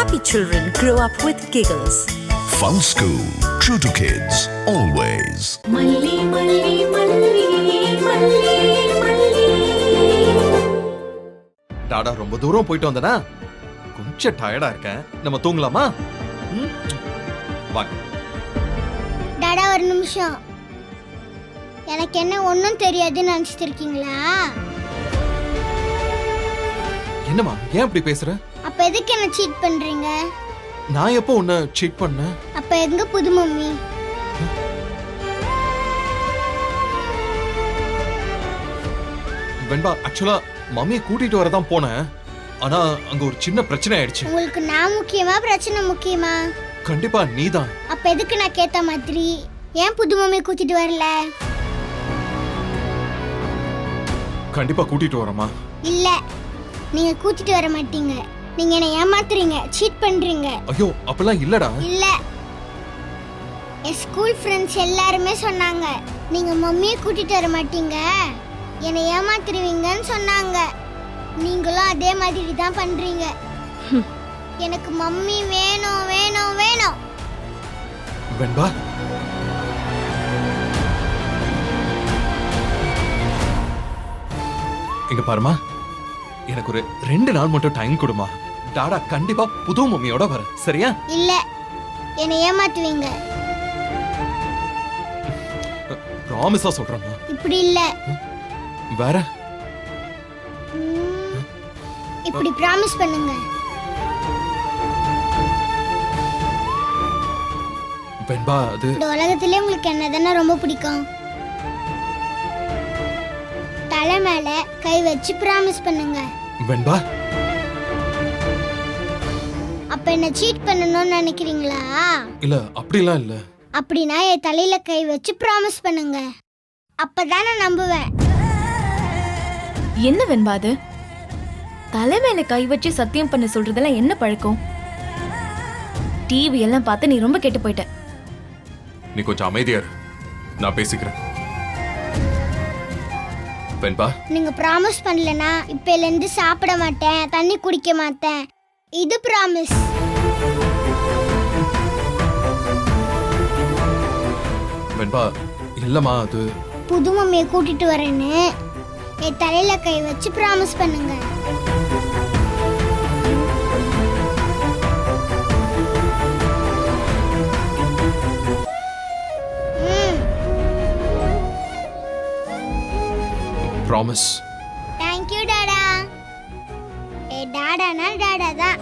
happy children grow up with giggles. Fun School, true to kids, always. Malli, malli, malli, malli, malli. Tata ரொம்ப தூரம் போயிட்டு வந்தனா கொஞ்சம் டயர்டா இருக்கேன். நம்ம தூங்கலாமா? வாங்க. டாடா ஒரு நிமிஷம். எனக்கு என்ன ஒன்றும் தெரியாதுன்னு நினச்சிட்டு இருக்கீங்களா? என்னம்மா ஏன் அப்படி பேசுற? அப்போ எதுக்கு என்ன சீட் பண்ணுறீங்க? நான் எப்போ உன்னை சீட் பண்ணேன்? அப்போ எங்க புது மம்மி? வெண்பா ஆக்சுவலா மம்மியை கூட்டிட்டு வரதான் போனேன். ஆனா அங்க ஒரு சின்ன பிரச்சனை ஆயிடுச்சு. உங்களுக்கு நான் முக்கியமா பிரச்சனை முக்கியமா? கண்டிப்பா நீதான். அப்போ எதுக்கு நான் கேட்ட மாதிரி ஏன் புது மம்மி கூட்டிட்டு வரல? கண்டிப்பா கூட்டிட்டு வரமா? இல்ல, நீங்க கூட்டிட்டு வர மாட்டீங்க. நீங்க என்ன ஏமாத்துறீங்க, சீட் பண்றீங்க. ஐயோ அப்பெல்லாம் இல்லடா. இல்ல, என் ஸ்கூல் ஃப்ரெண்ட்ஸ் எல்லாருமே சொன்னாங்க நீங்க மம்மியை கூட்டிட்டு வர மாட்டீங்க, என்னை ஏமாத்துருவீங்கன்னு சொன்னாங்க. நீங்களும் அதே மாதிரி தான் பண்றீங்க. எனக்கு மம்மி வேணும் வேணும் வேணும். வெண்பா இங்க பாருமா, எனக்கு ஒரு 2 நாள் மட்டும் டைம் கொடுமா. டாடா கண்டிப்பா புது மம்மியோட வர, சரியா? இல்ல, என்னை ஏமாத்துவீங்க. ப்ராமிஸா சொல்றேம்மா. இப்படி இல்ல. வேற? இப்படி ப்ராமிஸ் பண்ணுங்க. வெண்பா அது இந்த உலகத்திலே உங்களுக்கு என்னதானே ரொம்ப பிடிக்கும்? தலை மேல கை வச்சு ப்ராமிஸ் பண்ணுங்க. வெண்பா அப்ப என்ன சீட் பண்ணணும்னு நினைக்கிறீங்களா? இல்ல அப்படிலாம் இல்ல. அப்படின்னா என் தலையில கை வச்சு ப்ராமிஸ் பண்ணுங்க. அப்பதான் நான் நம்புவேன். என்ன வெண்பா அது? தலைமையில கை வச்சு சத்தியம் பண்ண சொல்றதெல்லாம் என்ன பழக்கம்? டிவி எல்லாம் பார்த்து நீ ரொம்ப கெட்டு போயிட்ட. நீ கொஞ்சம் அமைதியா இரு, நான் பேசிக்கிறேன். வெண்பா நீங்க ப்ராமிஸ் பண்ணலனா இப்பையில இருந்து சாப்பிட மாட்டேன், தண்ணி குடிக்க மாட்டேன். இது ப்ராமிஸ். வெண்பா இல்லம்மா அது புது மம்மியை கூட்டிட்டு வரேன்னு என் தலையில கை வச்சு ப்ராமிஸ் பண்ணுங்க. ப்ராமிஸ். தேங்க் யூ டாடா. ஏ டாடானா டாடா தான்.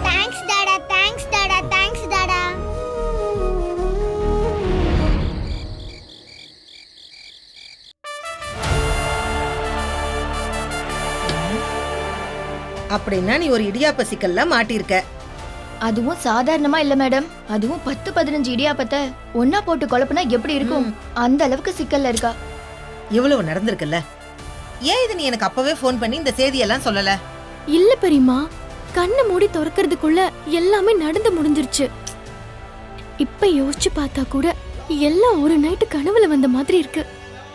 தேங்க்ஸ் டாடா, தேங்க்ஸ் டாடா, தேங்க்ஸ் டாடா. அப்படின்னா நீ ஒரு இடியாப்ப சிக்கல்ல மாட்டிருக்க. அதுவும் சாதாரணமா இல்ல மேடம். அதுவும் 10-15 இடியாப்பத்தை ஒன்னா போட்டு குழப்பினா எப்படி இருக்கும்? அந்த அளவுக்கு சிக்கல்ல இருக்கா. இவ்வளவு நடந்திருக்குல்ல, ஏன் இது நீ எனக்கு அப்பவே ஃபோன் பண்ணி இந்த செய்தியெல்லாம் சொல்லல? இல்ல பெரியம்மா, கண்ணை மூடி திறக்கிறதுக்குள்ள எல்லாமே நடந்து முடிஞ்சிருச்சு. இப்ப யோசிச்சு பார்த்தா கூட எல்லாம் ஒரு நைட்டு கனவுல வந்த மாதிரி இருக்கு.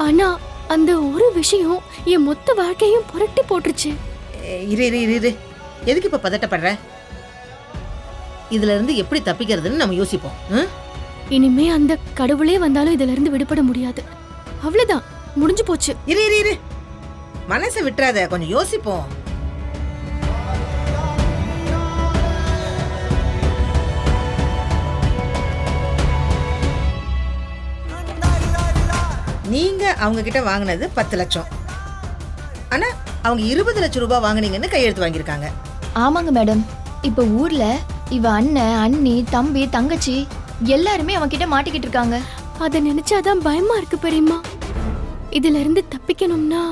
ஆனா அந்த ஒரு விஷயம் என் மொத்த வாழ்க்கையும் புரட்டி போட்டுருச்சு. இரு இரு இரு இரு, எதுக்கு இப்ப பதட்டப்படுற? இதுல இருந்து எப்படி தப்பிக்கிறதுன்னு நம்ம யோசிப்போம். இனிமே அந்த கடவுளே வந்தாலும் இதுல இருந்து விடுபட முடியாது. அவ்வளவுதான், முடிஞ்சு போச்சு. இரு இரு இரு, மனசை விட்டுறாத, கொஞ்சம் யோசிப்போம். நீங்க அவங்க கிட்ட வாங்கினது 10 லட்சம். ஆனா அவங்க 20 லட்சம் ரூபாய் வாங்குனீங்கன்னு கையெழுத்து வாங்கியிருக்காங்க. ஆமாங்க மேடம். இப்ப ஊர்ல இவ அண்ணன், அண்ணி, தம்பி, தங்கச்சி எல்லாருமே அவன் கிட்ட மாட்டிக்கிட்டு இருக்காங்க. அத நினைச்சாதான் பயமா இருக்கு பெரியம்மா. இதுல இருந்து தப்பிக்கணும்னா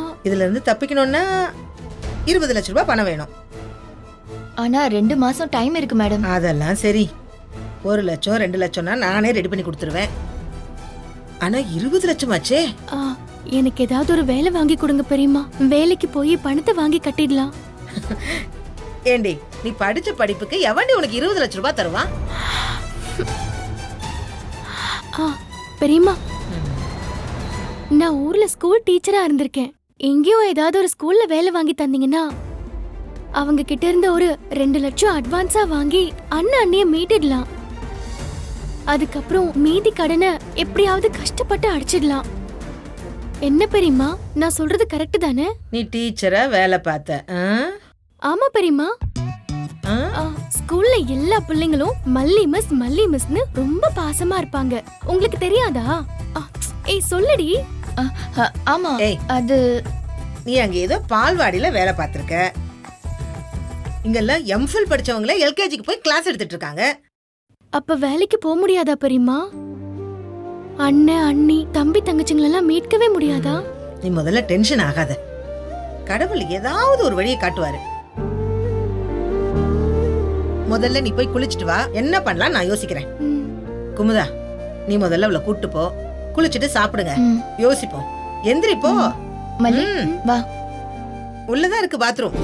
20 லட்சம் ரூபாய் பணம் வேணும். ஆனா 2 மாசம் டைம் இருக்கு மேடம். அதெல்லாம் சரி, 1 லட்சம் 2 லட்சம்னா நானே ரெடி பண்ணி கொடுத்துருவேன். ஆனா 20 லட்சம் ஆச்சே. எனக்கு ஏதாவது ஒரு வேலை வாங்கி கொடுங்க பெரியம்மா. வேலைக்கு போய் பணத்தை வாங்கி கட்டிடலாம். ஏண்டி, நீ படிச்ச படிப்புக்கு எவன்டி உனக்கு 20 லட்சம் ரூபாய் தருவான்? பெரியம்மா, நான் ஊர்ல ஸ்கூல் டீச்சரா இருந்திருக்கேன். எங்கேயோ ஏதாவது ஒரு ஸ்கூல்ல வேலை வாங்கி தந்தீங்கன்னா அவங்க கிட்ட இருந்து ஒரு 2 லட்சம் அட்வான்ஸா வாங்கி அண்ணிய மீட்டிடலாம். அதுக்கப்புறம் மீதி கடனை எப்படியாவது கஷ்டப்பட்டு அடிச்சிடலாம். என்ன பெரியம்மா, நான் சொல்றது கரெக்ட் தானே? நீ டீச்சரா வேலை பார்த்த ஆ? ஆமா பெரியம்மா. ஆ? ஸ்கூல்ல எல்லா பிள்ளைங்களும் மல்லி மிஸ்னு ரொம்ப பாசமா இருப்பாங்க. உங்களுக்கு தெரியாதா? ஏய் சொல்லுடி. ஆமா, ஏய். அது நீ அங்க ஏதோ பால்வாடியில வேலை பார்த்திருக்க. இங்கெல்லாம் எம்ஃபில் படிச்சவங்கள எல்கேஜிக்கு போய் கிளாஸ் எடுத்துட்டு இருக்காங்க. அப்ப வேலைக்கு போக முடியாதா பெரியம்மா? அண்ணன் அண்ணி தம்பி தங்கச்சிங்களெல்லாம் மீட்கவே முடியாதா? நீ முதல்ல டென்ஷன் ஆகாத. கடவுள் ஏதாவது ஒரு வழியை காட்டுவாரு. முதல்ல நீ போய் குளிச்சுட்டு வா. என்ன பண்ணலாம் நான் யோசிக்கிறேன். குமுதா, நீ முதல்ல அவளை கூட்டு போ. குளிச்சுட்டு சாப்பிடுங்க. யோசிப்போம். எந்திரி போ. மல்லி வா. உள்ளதான் இருக்கு பாத்ரூம்.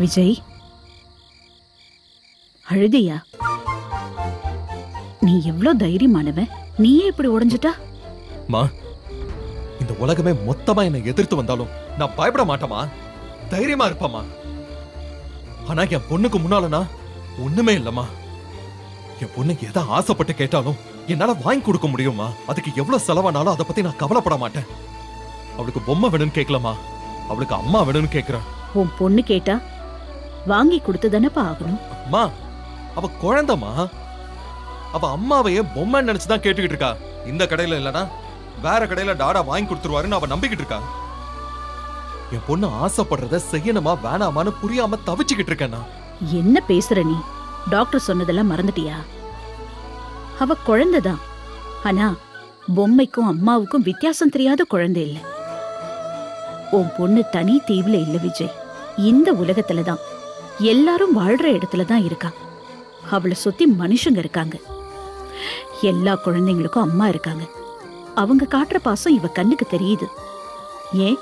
விஜய், அழுதியா? நீ எவ்ளோ தைரியமானவன், நீயே இப்படி உடைஞ்சிட்டா? மா, இந்த உலகமே மொத்தமா என்னை எதிர்த்து வந்தாலும் நான் பயப்பட மாட்டேமா, தைரியமா இருப்பேம்மா. ஆனா என் பொண்ணுக்கு முன்னாலனா ஒண்ணுமே இல்லம்மா. என் பொண்ணு எதை ஆசைப்பட்டு கேட்டாலும் என்னால வாங்கி கொடுக்க முடியுமா? அதுக்கு எவ்வளவு செலவானாலும் அதை பத்தி நான் கவலைப்பட மாட்டேன். அவளுக்கு பொம்மை வேணும்னு கேட்கலமா, அவளுக்கு அம்மா வேணும்னு கேட்கிறேன். உன் பொண்ணு கேட்டா வாங்கி கொடுத்து தானப்பா ஆகணும். அம்மா, அவ குழந்தைமா. அவ அம்மாவையே பொம்மை நினைச்சுதான் கேட்டுக்கிட்டு இருக்கா. இந்த கடையில இல்லனா வேற கடையில டாடா வாங்கி கொடுத்துருவாருன்னு அவ நம்பிக்கிட்டு இருக்கா. என் பொண்ணு ஆசைப்படுறத செய்யணுமா வேணாமான்னு புரியாம தவிச்சுக்கிட்டு இருக்கேன்னா. என்ன பேசுற நீ? டாக்டர் சொன்னதெல்லாம் மறந்துட்டியா? அவ குழந்தைதான். ஆனா பொம்மைக்கும் அம்மாவுக்கும் வித்தியாசம் தெரியாத குழந்தை இல்ல. உன் பொண்ணு தனி தீவுல இல்ல விஜய். இந்த உலகத்துலதான் எல்லாரும் வாழ்ற இடத்துலதான் இருக்கா. அவளை சுத்தி மனுஷங்க இருக்காங்க. எல்லா குழந்தைங்களுக்கும் அம்மா இருக்காங்க. அவங்க காட்டுற பாசம் இவ கண்ணுக்கு தெரியுது. ஏன்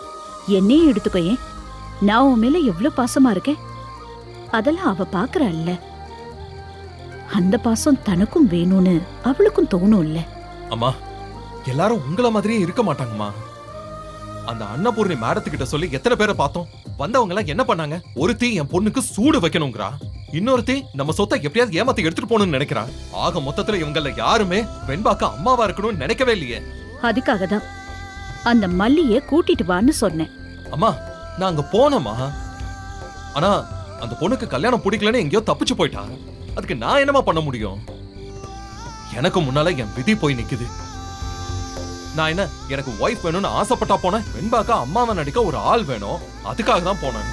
என்னையே எடுத்துக்கோ. ஏன் நான் உன் மேல எவ்வளவு பாசமா இருக்கேன், அதெல்லாம் அவ பாக்குறாள்ல. அந்த பாசம் தனக்கும் வேணும்னு அவளுக்கும் தோணும் இல்ல. அம்மா, எல்லாரும் உங்கள மாதிரியே இருக்க மாட்டாங்கம்மா. அந்த அன்னபூர்ணி மேடத்துக்கிட்ட சொல்லி எத்தனை பேரை பார்த்தோம். வந்தவங்க எல்லாம் என்ன பண்ணாங்க? ஒருத்தி என் பொண்ணுக்கு சூடு வைக்கணுங்கிறா, இன்னொருத்தி நம்ம சொத்தை எப்படியாவது ஏமாத்தி எடுத்துட்டு போகணும்னு நினைக்கிறா. ஆக மொத்தத்துல இவங்கள யாருமே வெண்பாக்கு அம்மாவா இருக்கணும்னு நினைக்கவே இல்லையே. அதுக்காக தான் அந்த மல்லிய கூட்டிட்டு வான்னு சொன்னேன். அம்மா, நான் அங்க போனேம்மா. ஆனா அந்த பொண்ணுக்கு கல்யாணம் பிடிக்கலன்னு எங்கேயோ தப்பிச்சு போயிட்டா. அதுக்கு நான் என்னமா பண்ண முடியும்? எனக்கு முன்னால என் விதி போய் நிக்குது. நான் என்ன, எனக்கு ஒய்ஃப் வேணும்னு ஆசைப்பட்டா போனேன். வெண்பாக்கா அம்மாவை நடிக்க ஒரு ஆள் வேணும், அதுக்காக தான் போனேன்.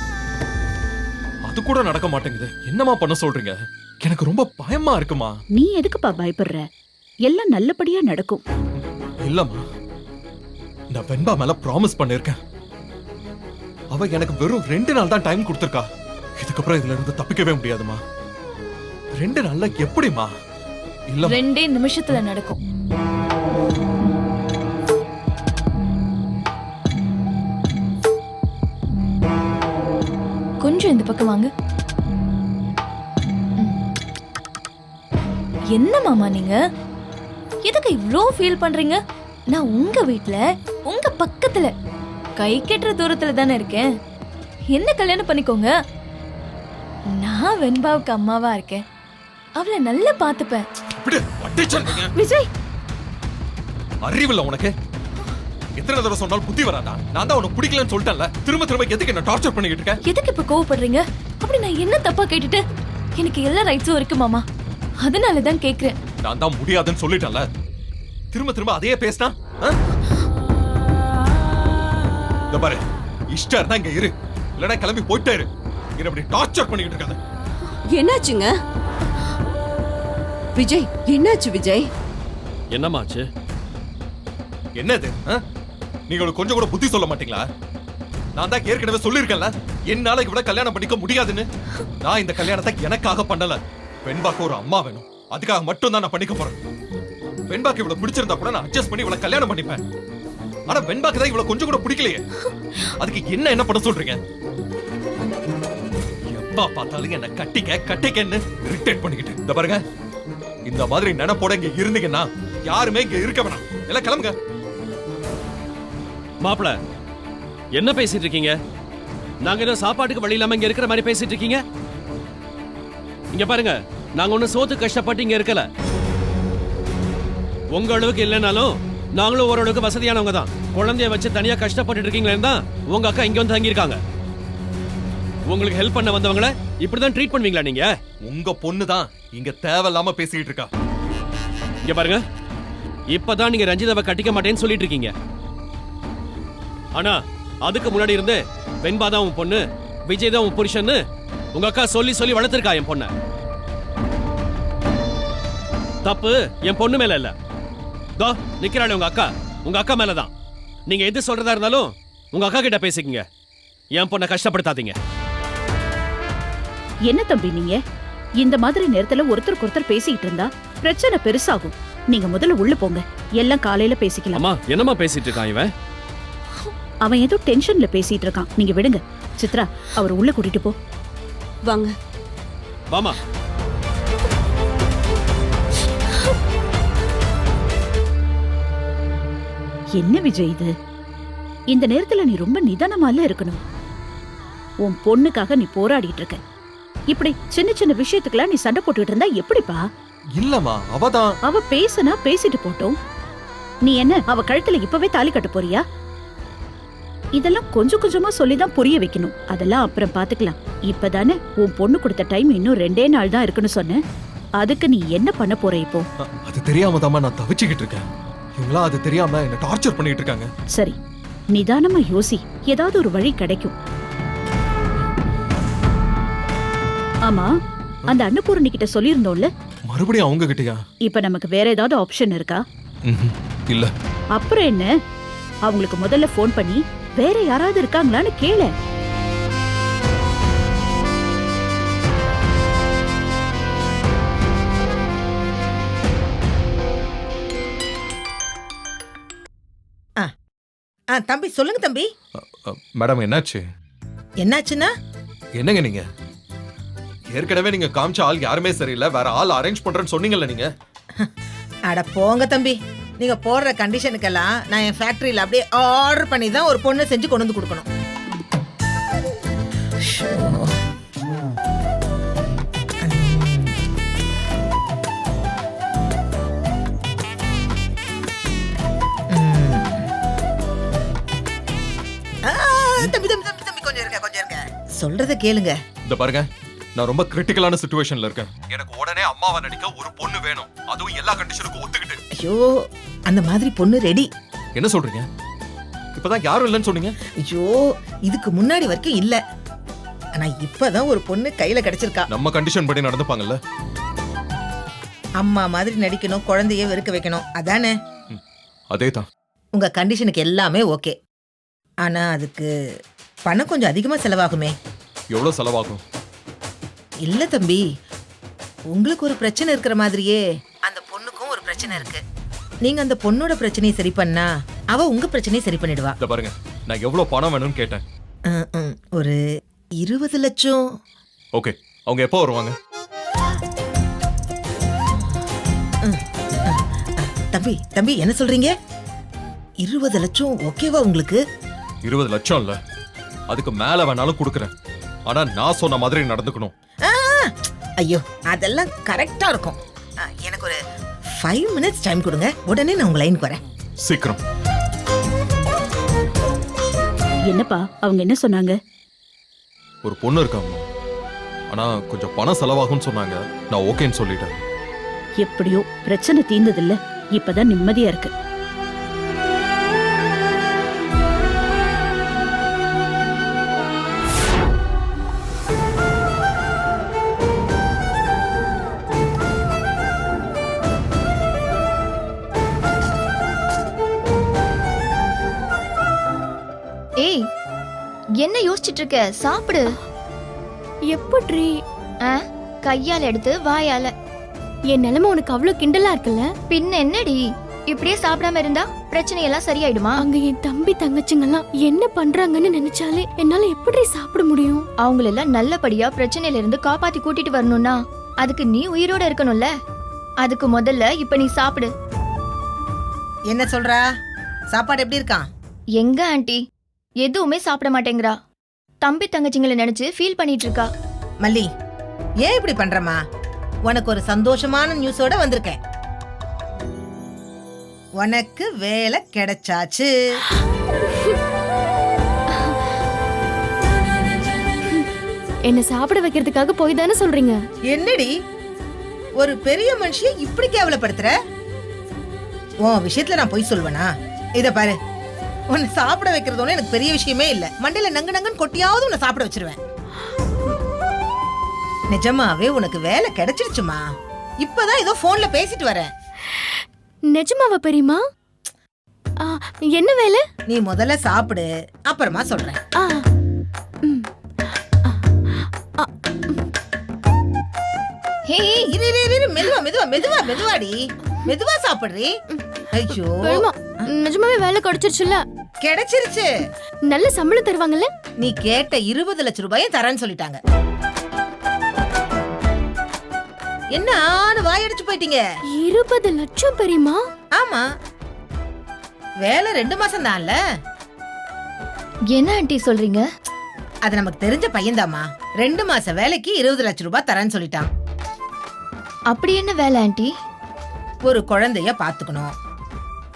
அது கூட நடக்க மாட்டேங்குது. என்னமா பண்ண சொல்றீங்க? எனக்கு ரொம்ப பயமா இருக்குமா. நீ எதுக்குப்பா பயப்படுற? எல்லாம் நல்லபடியா நடக்கும். இல்லம்மா, நான் வெண்பா மேல ப்ராமிஸ் பண்ணிருக்கேன். அவ எனக்கு வெறும் 2 நாள் தான் டைம் கொடுத்திருக்கா. இதுக்கப்புறம் இதுல இருந்து தப்பிக்கவே முடியாதுமா. 2 நாள்ல எப்படிமா? இல்ல, 2 நிமிஷத்துல நடக்கும். கொஞ்சம் இந்த பக்கம் வாங்க. என்ன மாமா நீங்க எதுக்கு இவ்ளோ ஃபீல் பண்றீங்க? நான் உங்க வீட்ல உங்க பக்கத்துல கை கெட்டுற தூரத்துல தானே இருக்கேன். என்ன கல்யாணம் பண்ணிக்கோங்க. நான் வெண்பாவுக்கு அம்மாவா இருக்கேன். அவளை நல்லா பாத்துப்பேன். விஜய், அறிவில்ல உனக்கு? எத்தனை தடவை சொன்னாலும் புத்தி வராதா? நான் தான் உனக்கு பிடிக்கலன்னு சொல்லிட்டேன்ல. திரும்ப திரும்ப எதுக்கு என்ன டார்ச்சர் பண்ணிக்கிட்டு இருக்க? எதுக்கு இப்ப கோவப்படுறீங்க? அப்படி நான் என்ன தப்பா கேட்டுட்டு? எனக்கு எல்லா ரைட்ஸும் இருக்கு மாமா, அதனாலதான் கேக்குறேன். நான் தான் முடியாதுன்னு சொல்லிட்டேன்ல. திரும்ப திரும்ப அதையே பேசினா பாரு. இஷ்டம் இருந்தா இங்க இரு, இல்லனா கிளம்பி போயிட்டே இரு. என்ன அப்படி டார்ச்சர் பண்ணிக்கிட்டு இருக்காத. என்னாச்சுங்க விஜய்? என்னாச்சு விஜய்? என்னமாச்சு? என்னது? நீங்க அவளுக்கு கொஞ்சம் கூட புத்தி சொல்ல மாட்டீங்களா? நான் தான் ஏற்கனவே சொல்லியிருக்கேன்ல, என்னால இவள கல்யாணம் பண்ணிக்க முடியாதுன்னு. நான் இந்த கல்யாணத்தை எனக்காக பண்ணல. வெண்பாக்கு ஒரு அம்மா வேணும், அதுக்காக மட்டும் தான் நான் பண்ணிக்க போறேன். வெண்பாக்கு இவளை பிடிச்சிருந்தா கூட நான் அட்ஜஸ்ட் பண்ணி இவளை கல்யாணம் பண்ணிப்பேன். ஆனா வெண்பாக்கு தான் இவளை கொஞ்சம் கூட பிடிக்கலையே. அதுக்கு என்ன பண்ண சொல்றீங்க? எப்ப பார்த்தாலும் என்ன கட்டிக்கன்னு இரிட்டேட் பண்ணிக்கிட்டு. இந்த பாருங்க, இந்த மாதிரி நினைப்போட இங்க இருந்தீங்கன்னா யாருமே இங்க இருக்க வேணாம். எல்லாம் கிளம்புங்க. மாப்பிள, என்ன பேசிட்டு இருக்கீங்க? நாங்க ஏதோ சாப்பாட்டுக்கு வழி இல்லாம இங்க இருக்கிற மாதிரி பேசிட்டு இருக்கீங்க. இங்க பாருங்க, நாங்க ஒண்ணு சோத்து கஷ்டப்பட்டு இங்க இருக்கல. உங்க அளவுக்கு இல்லைனாலும் நாங்களும் ஓரளவுக்கு வசதியானவங்க தான். குழந்தைய வச்சு தனியா கஷ்டப்பட்டு இருக்கீங்களேன்னு தான் உங்க அக்கா இங்க வந்து தங்கியிருக்காங்க. உங்களுக்கு ஹெல்ப் பண்ண வந்தவங்கள இப்படிதான் ட்ரீட் பண்ணுவீங்களா நீங்க? உங்க பொண்ணு தான் இங்க தேவையில்லாம பேசிட்டு இருக்கா. இங்க பாருங்க, இப்பதான் நீங்க ரஞ்சிதாவை கட்டிக்க மாட்டேன்னு சொல்லிட்டு இருக்கீங்க. ஆனா அதுக்கு முன்னாடி இருந்து வெண்பா தான் உன் பொண்ணு, விஜய் தான் உன் புருஷன்னு உங்க அக்கா சொல்லி வளர்த்திருக்கா என் பொண்ண. தப்பு என் பொண்ணு மேல இல்ல, தோ நிக்கிறாளே உங்க அக்கா மேலதான். நீங்க எது சொல்றதா இருந்தாலும் உங்க அக்கா கிட்ட பேசிக்கங்க. என் பொண்ணை கஷ்டப்படுத்தாதீங்க. என்ன தம்பி நீங்க இந்த மாதிரி நேரத்துல ஒருத்தருக்கு ஒருத்தர் பேசிக்கிட்டு இருந்தா பிரச்சனை பெருசாகும். நீங்க முதல்ல உள்ள போங்க, எல்லாம் காலையில பேசிக்கலாம். அம்மா, என்னம்மா பேசிட்டு இருக்கான் இவன்? அவன் ஏதோ டென்ஷன்ல பேசிட்டு இருக்கான், நீங்க விடுங்க. சித்ரா, அவர் உள்ள கூட்டிட்டு போ. வாங்க. வாமா. என்ன விஜய் இது? இந்த நேரத்துல நீ ரொம்ப நிதானமால இருக்கணும். உன் பொண்ணுக்காக நீ போராடிட்டு இருக்க. இப்படி சின்ன சின்ன விஷயத்துக்குலாம் நீ சண்டை போட்டுட்டு இருந்தா எப்படிப்பா? இல்லம்மா, அவதான். அவ பேசுனா பேசிட்டு போட்டோம். நீ என்ன அவ கழுத்துல இப்பவே தாலி கட்ட போறியா? இதெல்லாம் கொஞ்சம் கொஞ்சமா சொல்லிதான் புரிய வைக்கணும். அதெல்லாம் அப்புறம் பாத்துக்கலாம். இப்பதானே உன் பொண்ணு கொடுத்த டைம் இன்னும் 2 நாள் தான் இருக்குன்னு சொன்ன. அதுக்கு நீ என்ன பண்ண போற இப்போ? அது தெரியாம தாமா நான் தவிச்சுக்கிட்டு இருக்கேன். இவங்களா அது தெரியாம என்ன டார்ச்சர் பண்ணிட்டு இருக்காங்க. சரி, நிதானமா யோசி, ஏதாவது ஒரு வழி கிடைக்கும். ஆமா, அந்த அன்னபூரணி கிட்ட சொல்லியிருந்தோம்ல, மறுபடியும் அவங்க கிட்டயா? இப்ப நமக்கு வேற ஏதாவது ஆப்ஷன் இருக்கா? இல்ல. அப்புறம் என்ன, அவங்களுக்கு முதல்ல போன் பண்ணி வேற யாராவது இருக்காங்களான்னு கேளு. தம்பி சொல்லுங்க தம்பி. மேடம், என்னாச்சு? என்னாச்சுன்னா? என்னங்க நீங்க ஏற்கனவே நீங்க காமிச்ச ஆள் யாருமே சரியில்லை, வேற ஆள் அரேஞ்ச் பண்றேன்னு சொன்னீங்கல்ல நீங்க. அட போங்க தம்பி, நீங்க போடுற கண்டிஷனுக்கெல்லாம் நான் என் ஃபேக்டரியில அப்படியே ஆர்டர் பண்ணி தான் ஒரு பொண்ணு செஞ்சு கொண்டு வந்து கொடுக்கணும். தம்பி தம்பி தம்பி தம்பி கொஞ்சம் இருங்க. சொல்றத கேளுங்க. இந்த பாருங்க, நான் ரொம்ப கிரிட்டிக்கலான சிச்சுவேஷன்ல இருக்கேன். எனக்கு உடனே அம்மாவை நடிக்க ஒரு பொண்ணு வேணும், அதுவும் எல்லா கண்டிஷனுக்கும் ஒத்துக்கிட்டு. ஐயோ, அந்த மாதிரி பொண்ணு ரெடி. என்ன சொல்றீங்க? இப்பதான் யாரும் இல்லைன்னு சொன்னீங்க. ஐயோ, இதுக்கு முன்னாடி வரைக்கும் இல்ல, ஆனா இப்பதான் ஒரு பொண்ணு கையில கிடைச்சிருக்கா. நம்ம கண்டிஷன் படி நடந்துப்பாங்கல்ல. அம்மா மாதிரி நடிக்கணும், குழந்தைய வெறுக்க வைக்கணும், அதானே? அதேதான். உங்க கண்டிஷனுக்கு எல்லாமே ஓகே, ஆனா அதுக்கு பணம் கொஞ்சம் அதிகமா செலவாகுமே. எவ்வளவு செலவாகும்? இல்ல தம்பி, உங்களுக்கு ஒரு பிரச்சனை இருக்கிற மாதிரியே அந்த பொண்ணுக்கும் ஒரு பிரச்சனை இருக்கு. நீங்க அந்த பொண்ணோட பிரச்சனையை சரி பண்ணா அவ உங்க பிரச்சனையை சரி பண்ணிடுவா. இந்த பாருங்க, நான் எவ்வளவு பணம் வேணும்னு கேட்டேன். ஒரு 20 லட்சம். ஓகே, அவங்க எப்போ வருவாங்க? தம்பி தம்பி என்ன சொல்றீங்க? 20 லட்சம் ஓகேவா உங்களுக்கு? 20 லட்சம் இல்ல, அதுக்கு மேல வேணாலும் கொடுக்குறேன். ஆனா நான் சொன்ன மாதிரி நடந்துக்கணும். ஐயோ, அதெல்லாம் கரெக்டா இருக்கும். எனக்கு ஒரு 5 minutes டைம் கொடுங்க, உடனே நான் உங்க லைனுக்கு வரேன். சீக்கிரம். என்னப்பா அவங்க என்ன சொன்னாங்க? ஒரு பொண்ணு இருக்காங்க, ஆனா கொஞ்சம் பணம் செலவாகும்னு சொன்னாங்க. நான் ஓகேன்னு சொல்லிட்டேன். எப்படியோ பிரச்சனை தீர்ந்ததில்ல, இப்பதான் நிம்மதியா இருக்கு. என்ன யோசிச்சிட்டு இருக்க? சாப்பிடு. எப்படி? கையால எடுத்து வாயால. என் நிலைமை உனக்கு அவ்வளவு கிண்டலா இருக்குல்ல? பின்ன என்னடி, இப்படியே சாப்பிடாம இருந்தா பிரச்சனை எல்லாம் சரியாயிடுமா? அங்க என் தம்பி தங்கச்சிங்கெல்லாம் என்ன பண்றாங்கன்னு நினைச்சாலே என்னால எப்படி சாப்பிட முடியும்? அவங்களெல்லாம் நல்லபடியா பிரச்சனையில இருந்து காப்பாத்தி கூட்டிட்டு வரணும்னா அதுக்கு நீ உயிரோட இருக்கணும்ல. அதுக்கு முதல்ல இப்ப நீ சாப்பிடு. என்ன சொல்றா? சாப்பாடு எப்படி இருக்கான்? எங்க ஆண்டி எதுவுமே சாப்பிட மாட்டேங்கிறா. தம்பி தங்கச்சிங்களை நினைச்சு ஃபீல் பண்ணிட்டு இருக்கா. மல்லி, ஏன் இப்படி பண்றமா? உனக்கு ஒரு சந்தோஷமான நியூஸோட வந்திருக்கேன். உனக்கு வேலை கிடைச்சாச்சு. என்ன சாப்பிட வைக்கிறதுக்காக போய் தானே சொல்றீங்க? என்னடி ஒரு பெரிய மனுஷிய இப்படி கேவலப்படுத்துற? உன் விஷயத்துல நான் போய் சொல்வேனா? இத பாரு, உன்னை சாப்பிட வைக்கிறது எனக்கு பெரிய விஷயமே இல்ல. மண்டையில நங்கு நங்குன்னு கொட்டியாவது உன்னை சாப்பிட வச்சிருவேன். நிஜமாவே உனக்கு வேலை கிடைச்சிருச்சுமா. இப்பதான் ஏதோ போன்ல பேசிட்டு வரேன். நிஜமாவா பெரியமா? என்ன வேலை? நீ முதல்ல சாப்பிடு, அப்புறமா சொல்றேன். இரு இரு இரு, மெதுவா மெதுவா மெதுவா மெதுவாடி, மெதுவா சாப்பிடுறீ. ஐயோ, நிஜமாவே வேலை கிடைச்சிருச்சுல? கிடைச்சிருச்சு. நல்ல சம்பளம் தருவாங்கல்ல? நீ கேட்ட 20 லட்சம் ரூபாயும் தரேன்னு சொல்லிட்டாங்க. என்ன வாயடிச்சு போயிட்டீங்க? 20 லட்சம் பெரியமா? ஆமா, வேலை 2 மாசம் தான்ல. என்ன ஆண்டி சொல்றீங்க? அது நமக்கு தெரிஞ்ச பையன்தாமா. 2 மாச வேலைக்கு 20 லட்சம் ரூபாய் தரேன்னு சொல்லிட்டான். அப்படி என்ன வேலை ஆண்டி? ஒரு குழந்தைய பாத்துக்கணும்.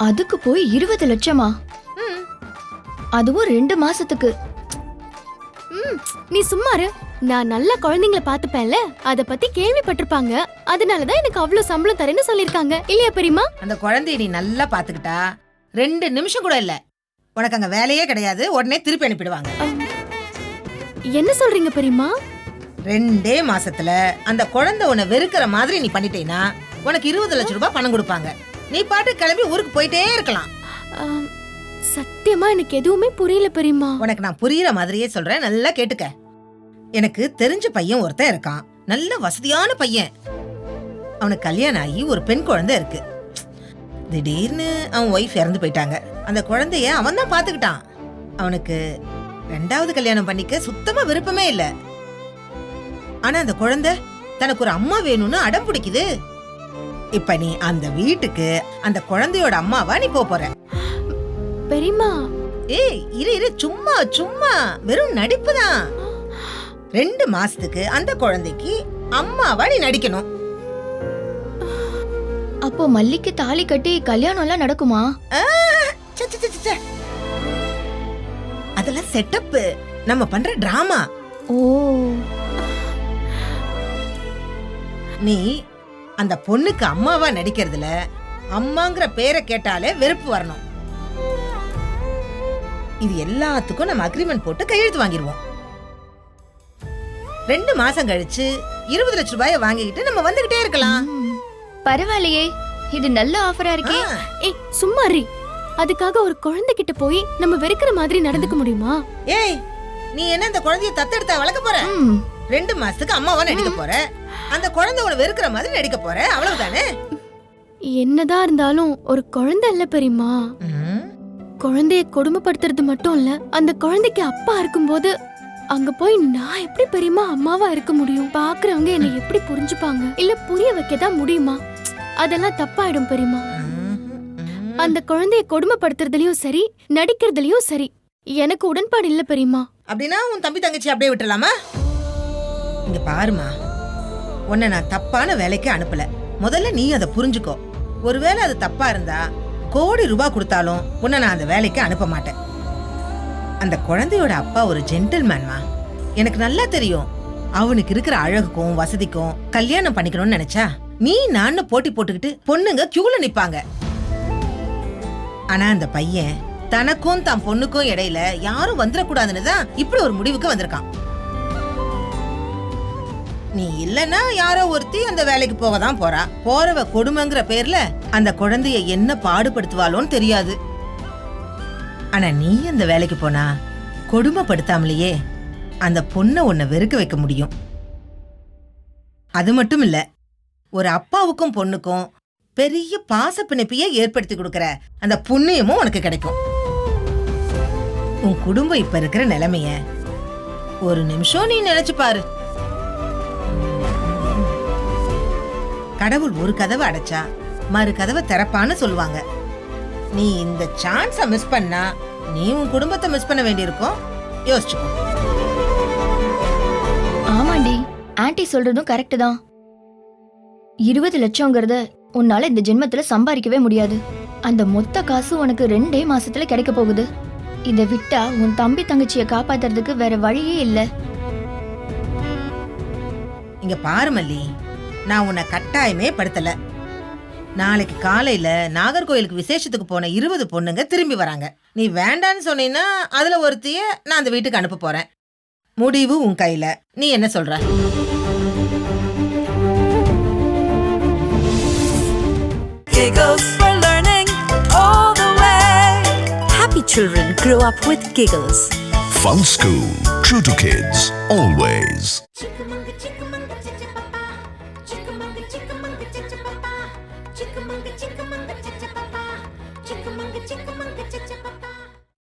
அதுக்கு போய் 20 லட்சமா? அதுவும் 2 மாசத்துக்கு. நீ சும்மாரு. நான் நல்ல குழந்தைங்களை பாத்துப்பேன்ல, அத பத்தி கேள்விப்பட்டிருப்பாங்க. அதனாலதான் எனக்கு அவ்வளவு சம்பளம் தரேன்னு சொல்லிருக்காங்க. இல்லையா பெரியமா? அந்த குழந்தைய நீ நல்லா பாத்துக்கிட்டா 2 நிமிஷம் கூட இல்ல, உனக்கு அங்க வேலையே கிடையாது. உடனே திருப்பி அனுப்பிடுவாங்க. என்ன சொல்றீங்க பெரியமா? 2 மாசத்துல அந்த குழந்தை உன்னை வெறுக்கிற மாதிரி நீ பண்ணிட்டேனா உனக்கு 20 லட்சம் ரூபாய் பணம் கொடுப்பாங்க. நீ பாட்டு கிளம்பி ஊருக்கு போயிட்டே இருக்கலாம். சத்தியமா எனக்கு எதுவுமே புரியல பெரியமா. உனக்கு நான் புரியுற மாதிரியே சொல்றேன், நல்லா கேட்டுக்க. எனக்கு தெரிஞ்ச பையன் ஒருத்தன் இருக்கான், நல்ல வசதியான பையன். அவனுக்கு கல்யாணம் ஆகி ஒரு பெண் குழந்தை இருக்கு. திடீர்னு அவன் ஒய்ஃப் இறந்து போயிட்டாங்க. அந்த குழந்தைய அவன் தான் பாத்துக்கிட்டான். அவனுக்கு 2வது கல்யாணம் பண்ணிக்க சுத்தமா விருப்பமே இல்ல. ஆனா அந்த குழந்தை தனக்கு ஒரு அம்மா வேணும்னு அடம் பிடிக்குது. இப்ப நீ அந்த வீட்டுக்கு அந்த குழந்தையோட அம்மாவா நீ போற. பெரியமா, ஏய் இரு இரு, சும்மா சும்மா வெறும் நடிப்பு தான். 2 மாசத்துக்கு அந்த குழந்தைக்கு அம்மாவா நீ நடிக்கணும். அப்போ மல்லிக்கு தாலி கட்டி கல்யாணம் எல்லாம் நடக்குமா? அதெல்லாம் செட்டப், நம்ம பண்ற டிராமா. ஓ, நீ அந்த பொண்ணுக்கு அம்மாவா நடிக்கிறதுல அம்மாங்கிற பேரை கேட்டாலே வெறுப்பு வரணும். இது எல்லாத்துக்கும் நம்ம அக்ரிமெண்ட் போட்டு கையெழுத்து வாங்கிடுவோம். 2 மாசம் கழிச்சு 20 லட்சம் ரூபாயை வாங்கிக்கிட்டு நம்ம வந்துகிட்டே இருக்கலாம். பரவாயில்லையே, இது நல்ல ஆஃபரா இருக்கே. ஏய் சும்மாரி. அதுக்காக ஒரு குழந்தை கிட்ட போய் நம்ம வெறுக்கிற மாதிரி நடந்துக்க முடியுமா? ஏய், நீ என்ன அந்த குழந்தைய தத்தெடுத்தா வளர்க்க போற? 2 மாசத்துக்கு அம்மாவா நடிக்க போற. அந்த குழந்தை உன வெறுக்கிற மாதிரி நடிக்க போற, அவ்வளவுதானே? என்னதான் இருந்தாலும் ஒரு குழந்தை இல்ல பெரியமா. குழந்தைய கொடுமைப்படுத்துறது மட்டும் இல்ல, அந்த குழந்தைக்கு அப்பா இருக்கும்போது அங்க போய் நான் எப்படி பெரியமா அம்மாவா இருக்க முடியும்? பாக்குறவங்க என்ன எப்படி புரிஞ்சுப்பாங்க? இல்ல புரிய வைக்கதான் முடியுமா? அதெல்லாம் தப்பாயிடும் பெரியமா. அந்த குழந்தைய கொடுமைப்படுத்துறதுலயும் சரி, நடிக்கிறதுலயும் சரி, எனக்கு உடன்பாடு இல்ல பெரியமா. அப்படின்னா உன் தம்பி தங்கச்சி அப்படியே விட்டுலாமா? இங்க பாருமா, உன்னை நான் தப்பான வேலைக்கு அனுப்பல. முதல்ல நீ அதை புரிஞ்சுக்கோ. ஒருவேளை அது தப்பா இருந்தா கோடி ரூபாய் கொடுத்தாலும் உன்னை நான் அந்த வேலைக்கு அனுப்ப மாட்டேன். அந்த குழந்தையோட அப்பா ஒரு ஜென்டில்மேன்மா. எனக்கு நல்லா தெரியும். அவனுக்கு இருக்கிற அழகுக்கும் வசதிக்கும் கல்யாணம் பண்ணிக்கணும்னு நினைச்சா நீ நான் போட்டி போட்டுக்கிட்டு பொண்ணுங்க கியூல நிப்பாங்க. ஆனா அந்த பையன் தனக்கும் தான் பொண்ணுக்கும் இடையில யாரும் வந்துடக்கூடாதுன்னு தான் இப்படி ஒரு முடிவுக்கு வந்திருக்கான். நீ இல்லன்னா யாரோ ஒருத்தி அந்த வேலைக்கு போக தான் போறா. போறவ கொடுமைங்கிற பேர்ல அந்த குழந்தைய என்ன பாடுபடுத்துவாளோன்னு தெரியாது. ஆனா நீ அந்த வேலைக்கு போனா கொடுமைப்படுத்தாமலேயே அந்த பொண்ணை உன்னை வெறுக்க வைக்க முடியும். அது மட்டும் இல்ல, ஒரு அப்பாவுக்கும் பொண்ணுக்கும் பெரிய பாச பிணைப்பையே ஏற்படுத்தி கொடுக்கற அந்த புண்ணியமும் உனக்கு கிடைக்கும். உன் குடும்பம் இப்ப இருக்கிற நிலைமைய ஒரு நிமிஷம் நீ நினைச்சு பாரு. கடவுள் ஒரு கதவை அடைச்சா மறு கதவை திறப்பான்னு சொல்லுவாங்க. நீ இந்த சான்ஸ மிஸ் பண்ணா நீ உன் குடும்பத்தை மிஸ் பண்ண வேண்டியிருக்கும். யோசிச்சுக்கோ. ஆமாண்டி, ஆன்ட்டி சொல்றதும் கரெக்ட் தான். 20 லட்சங்கிறத உன்னால இந்த ஜென்மத்துல சம்பாதிக்கவே முடியாது. அந்த மொத்த காசு உனக்கு 2 மாசத்துல கிடைக்க போகுது. இதை விட்டா உன் தம்பி தங்கச்சிய காப்பாத்துறதுக்கு வேற வழியே இல்ல. இங்க பாரு மல்லி, நான் உன்னை கட்டாயமே படுத்தல. நாளைக்கு காலையில நாகர்கோயிலுக்கு விசேஷத்துக்கு போன 20 பொண்ணுங்க திரும்பி வராங்க. நீ வேண்டான்னு சொன்னீன்னா அதுல ஒருத்திய நான் அந்த வீட்டுக்கு அனுப்ப போறேன். முடிவு உன் கையில. நீ என்ன சொல்ற? Giggles for learning all the way. Happy children grow up with giggles. Fun School. True to kids. Always.